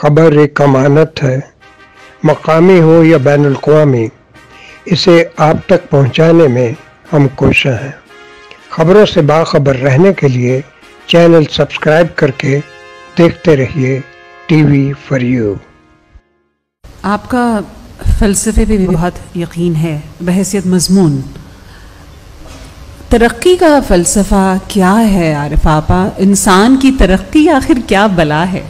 خبر ایک امانت ہے، مقامی ہو یا بین الاقوامی، اسے آپ تک پہنچانے میں ہم کوشاں ہیں۔ خبروں سے باخبر رہنے کے لیے چینل سبسکرائب کر کے دیکھتے رہیے ٹی وی فار یو۔ آپ کا فلسفے پہ بھی بہت یقین ہے بحیثیت مضمون۔ ترقی کا فلسفہ کیا ہے عارف آپا؟ انسان کی ترقی آخر کیا بلا ہے؟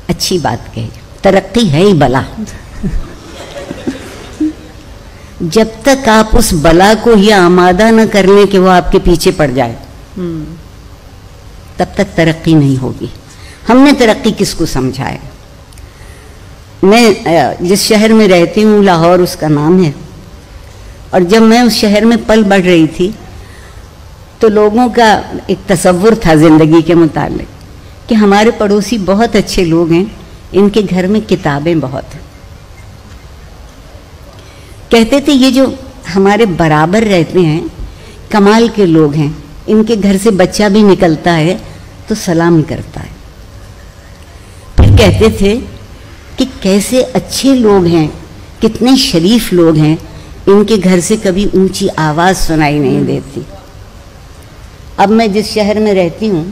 اچھی بات کہی، ترقی ہے ہی بلا۔ جب تک آپ اس بلا کو یہ آمادہ نہ کر لیں کہ وہ آپ کے پیچھے پڑ جائے تب تک ترقی نہیں ہوگی۔ ہم نے ترقی کس کو سمجھا ہے؟ میں جس شہر میں رہتی ہوں لاہور اس کا نام ہے، اور جب میں اس شہر میں پل بڑھ رہی تھی تو لوگوں کا ایک تصور تھا زندگی کے متعلق کہ ہمارے پڑوسی بہت اچھے لوگ ہیں، ان کے گھر میں کتابیں بہت ہیں۔ کہتے تھے یہ جو ہمارے برابر رہتے ہیں کمال کے لوگ ہیں، ان کے گھر سے بچہ بھی نکلتا ہے تو سلام کرتا ہے۔ پھر کہتے تھے کہ کیسے اچھے لوگ ہیں، کتنے شریف لوگ ہیں، ان کے گھر سے کبھی اونچی آواز سنائی نہیں دیتی۔ اب میں جس شہر میں رہتی ہوں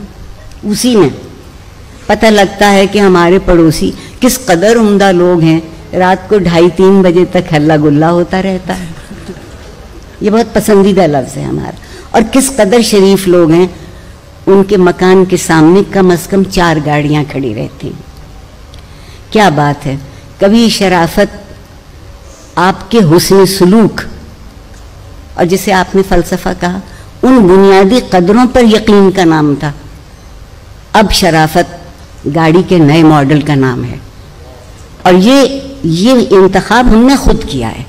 اسی میں پتہ لگتا ہے کہ ہمارے پڑوسی کس قدر عمدہ لوگ ہیں، رات کو 2:30-3 بجے تک ہلا گلا ہوتا رہتا ہے۔ یہ بہت پسندیدہ لفظ ہے ہمارا۔ اور کس قدر شریف لوگ ہیں، ان کے مکان کے سامنے کم از کم 4 گاڑیاں کھڑی رہتی ہیں۔ کیا بات ہے! کبھی شرافت، آپ کے حسن سلوک، اور جسے آپ نے فلسفہ کہا، ان بنیادی قدروں پر یقین کا نام تھا۔ اب شرافت گاڑی کے نئے ماڈل کا نام ہے، اور یہ انتخاب ہم نے خود کیا ہے۔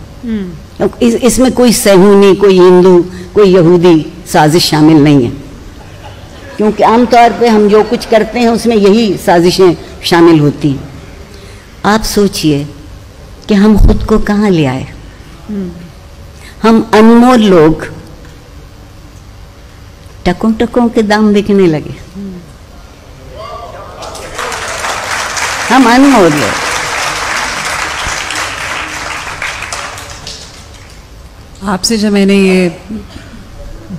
اس میں کوئی صہیونی، کوئی ہندو، کوئی یہودی سازش شامل نہیں ہے، کیونکہ عام طور پہ ہم جو کچھ کرتے ہیں اس میں یہی سازشیں شامل ہوتی ہیں۔ آپ سوچئے کہ ہم خود کو کہاں لے آئے؟ ہم انمول لوگ ٹکوں ٹکوں کے دام بکنے لگے۔ ہم انمول لوگ۔ آپ سے جب میں نے یہ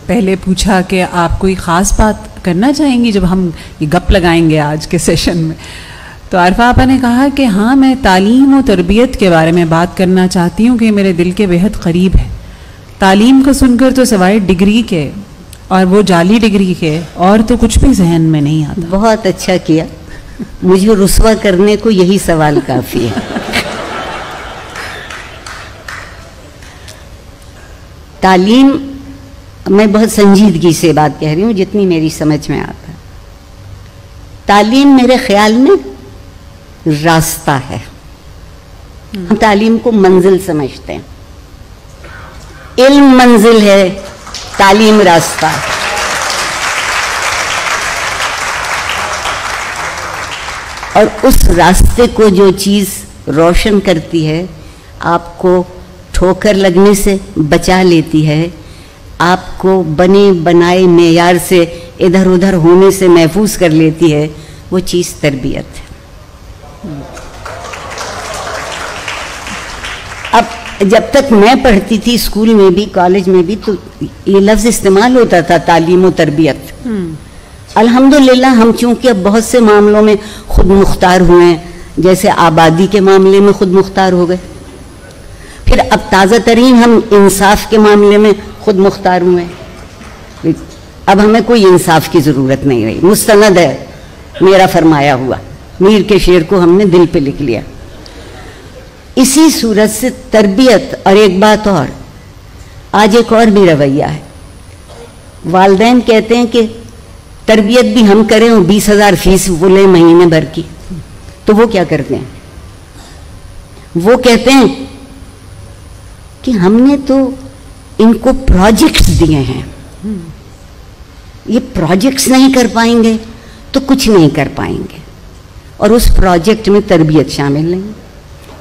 پہلے پوچھا کہ آپ کوئی خاص بات کرنا چاہیں گی جب ہم یہ گپ لگائیں گے آج کے سیشن میں، تو عارفہ آپا نے کہا کہ ہاں میں تعلیم و تربیت کے بارے میں بات کرنا چاہتی ہوں کہ میرے دل کے بہت قریب ہے۔ تعلیم کو سن کر تو سوائے ڈگری کے، اور وہ جعلی ڈگری کے، اور تو کچھ بھی ذہن میں نہیں آتا۔ بہت اچھا کیا، مجھے رسوا کرنے کو یہی سوال کافی ہے۔ تعلیم، میں بہت سنجیدگی سے بات کہہ رہی ہوں جتنی میری سمجھ میں آتا ہے۔ تعلیم میرے خیال میں راستہ ہے۔ ہم تعلیم کو منزل سمجھتے ہیں، علم منزل ہے، تعلیم راستہ ہے۔ اور اس راستے کو جو چیز روشن کرتی ہے، آپ کو ٹھوکر لگنے سے بچا لیتی ہے، آپ کو بنے بنائے معیار سے ادھر ادھر ہونے سے محفوظ کر لیتی ہے، وہ چیز تربیت ہے۔ اب جب تک میں پڑھتی تھی اسکول میں بھی کالج میں بھی تو یہ لفظ استعمال ہوتا تھا، تعلیم و تربیت۔ الحمدللہ ہم چونکہ اب بہت سے معاملوں میں خود مختار ہوئے ہیں، جیسے آبادی کے معاملے میں خود مختار ہو گئے، پھر اب تازہ ترین ہم انصاف کے معاملے میں خود مختار ہوئے ہیں۔ اب ہمیں کوئی انصاف کی ضرورت نہیں رہی، مستند ہے میرا فرمایا ہوا، میر کے شعر کو ہم نے دل پہ لکھ لیا۔ اسی صورت سے تربیت، اور ایک بات اور، آج ایک اور بھی رویہ ہے۔ والدین کہتے ہیں کہ تربیت بھی ہم کریں اور 20,000 فیس وہ لیں مہینے بھر کی، تو وہ کیا کرتے ہیں؟ وہ کہتے ہیں کہ ہم نے تو ان کو پروجیکٹس دیے ہیں، یہ پروجیکٹس نہیں کر پائیں گے تو کچھ نہیں کر پائیں گے، اور اس پروجیکٹ میں تربیت شامل نہیں،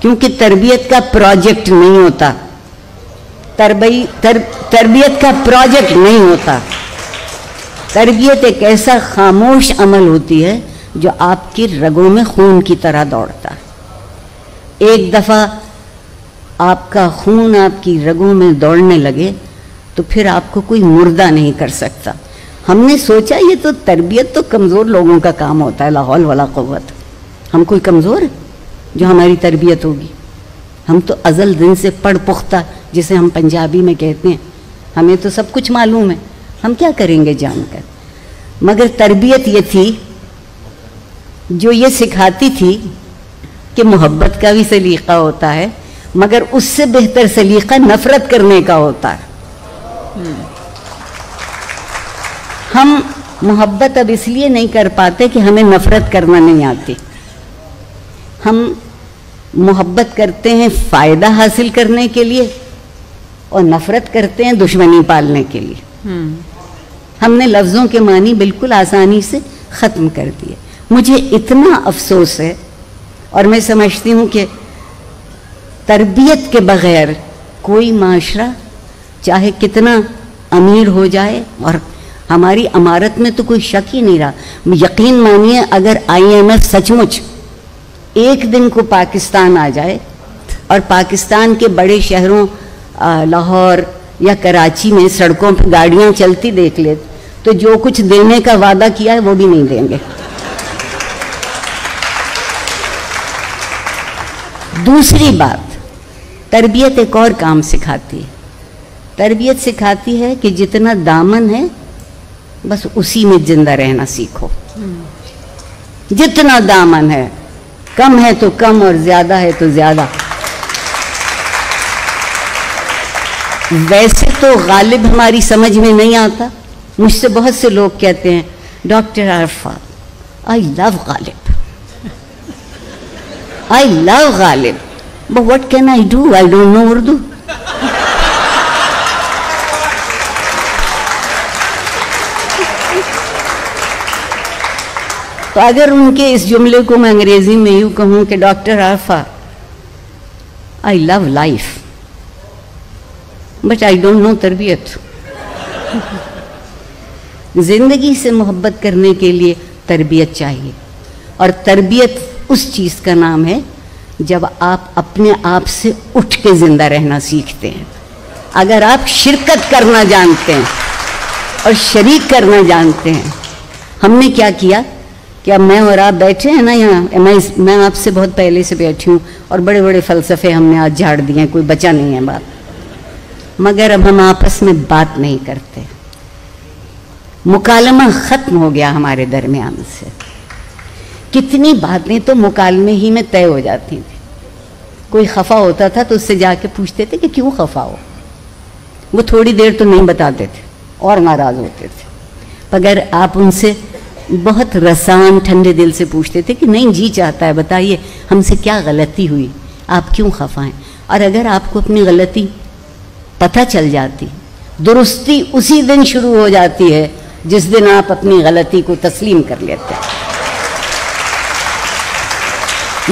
کیونکہ تربیت کا پروجیکٹ نہیں ہوتا، تربیت کا پروجیکٹ نہیں ہوتا۔ تربیت ایک ایسا خاموش عمل ہوتی ہے جو آپ کی رگوں میں خون کی طرح دوڑتا ہے۔ ایک دفعہ آپ کا خون آپ کی رگوں میں دوڑنے لگے تو پھر آپ کو کوئی مردہ نہیں کر سکتا۔ ہم نے سوچا یہ تو تربیت تو کمزور لوگوں کا کام ہوتا ہے، لا حول ولا قوت۔ ہم کوئی کمزور ہے جو ہماری تربیت ہوگی؟ ہم تو ازل دن سے پڑھ پختہ، جسے ہم پنجابی میں کہتے ہیں، ہمیں تو سب کچھ معلوم ہے، ہم کیا کریں گے جان کر؟ مگر تربیت یہ تھی جو یہ سکھاتی تھی کہ محبت کا بھی سلیقہ ہوتا ہے، مگر اس سے بہتر سلیقہ نفرت کرنے کا ہوتا ہے۔ ہم محبت اب اس لیے نہیں کر پاتے کہ ہمیں نفرت کرنا نہیں آتی۔ ہم محبت کرتے ہیں فائدہ حاصل کرنے کے لیے اور نفرت کرتے ہیں دشمنی پالنے کے لیے۔ ہم نے لفظوں کے معنی بالکل آسانی سے ختم کر دیے۔ مجھے اتنا افسوس ہے، اور میں سمجھتی ہوں کہ تربیت کے بغیر کوئی معاشرہ چاہے کتنا امیر ہو جائے، اور ہماری امارت میں تو کوئی شک ہی نہیں رہا۔ یقین مانیے اگر IMF سچ مچ ایک دن کو پاکستان آ جائے اور پاکستان کے بڑے شہروں لاہور یا کراچی میں سڑکوں پہ گاڑیاں چلتی دیکھ لے تو جو کچھ دینے کا وعدہ کیا ہے وہ بھی نہیں دیں گے۔ دوسری بات، تربیت ایک اور کام سکھاتی ہے۔ تربیت سکھاتی ہے کہ جتنا دامن ہے بس اسی میں زندہ رہنا سیکھو۔ جتنا دامن ہے، کم ہے تو کم اور زیادہ ہے تو زیادہ۔ ویسے تو غالب ہماری سمجھ میں نہیں آتا۔ مجھ سے بہت سے لوگ کہتے ہیں doctor Arfa I love Ghalib, I love Ghalib, but what can I do, I don't know Urdu. تو اگر ان کے اس جملے کو میں انگریزی میں یوں کہوں کہ doctor Arfa I love life but I don't know تربیت۔ زندگی سے محبت کرنے کے لیے تربیت چاہیے، اور تربیت اس چیز کا نام ہے جب آپ اپنے آپ سے اٹھ کے زندہ رہنا سیکھتے ہیں۔ اگر آپ شرکت کرنا جانتے ہیں اور شریک کرنا جانتے ہیں۔ ہم نے کیا کیا کہ اب میں اور آپ بیٹھے ہیں نا یہاں، میں آپ سے بہت پہلے سے بیٹھی ہوں اور بڑے بڑے فلسفے ہم نے آج جھاڑ دیے ہیں، کوئی بچا نہیں ہے بات، مگر اب ہم آپس میں بات نہیں کرتے۔ مکالمہ ختم ہو گیا ہمارے درمیان سے۔ کتنی باتیں تو مکالمے ہی میں طے ہو جاتی تھیں۔ کوئی خفا ہوتا تھا تو اس سے جا کے پوچھتے تھے کہ کیوں خفا ہو، وہ تھوڑی دیر تو نہیں بتاتے تھے اور ناراض ہوتے تھے، مگر آپ ان سے بہت رسان ٹھنڈے دل سے پوچھتے تھے کہ نہیں جی چاہتا ہے بتائیے ہم سے کیا غلطی ہوئی، آپ کیوں خفا ہیں۔ اور اگر آپ کو اپنی غلطی پتہ چل جاتی، درستی اسی دن شروع ہو جاتی ہے جس دن آپ اپنی غلطی کو تسلیم کر لیتے ہیں،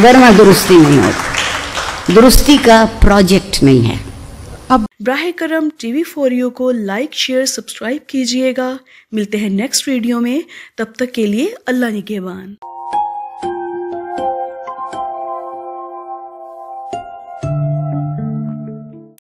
ورنہ درستی نہیں ہوتی۔ درستی کا پروجیکٹ نہیں ہے۔ اب براہ کرم TV4U کو لائک، شیئر، سبسکرائب کیجئے گا۔ ملتے ہیں نیکسٹ ویڈیو میں، تب تک کے لیے اللہ نگہبان۔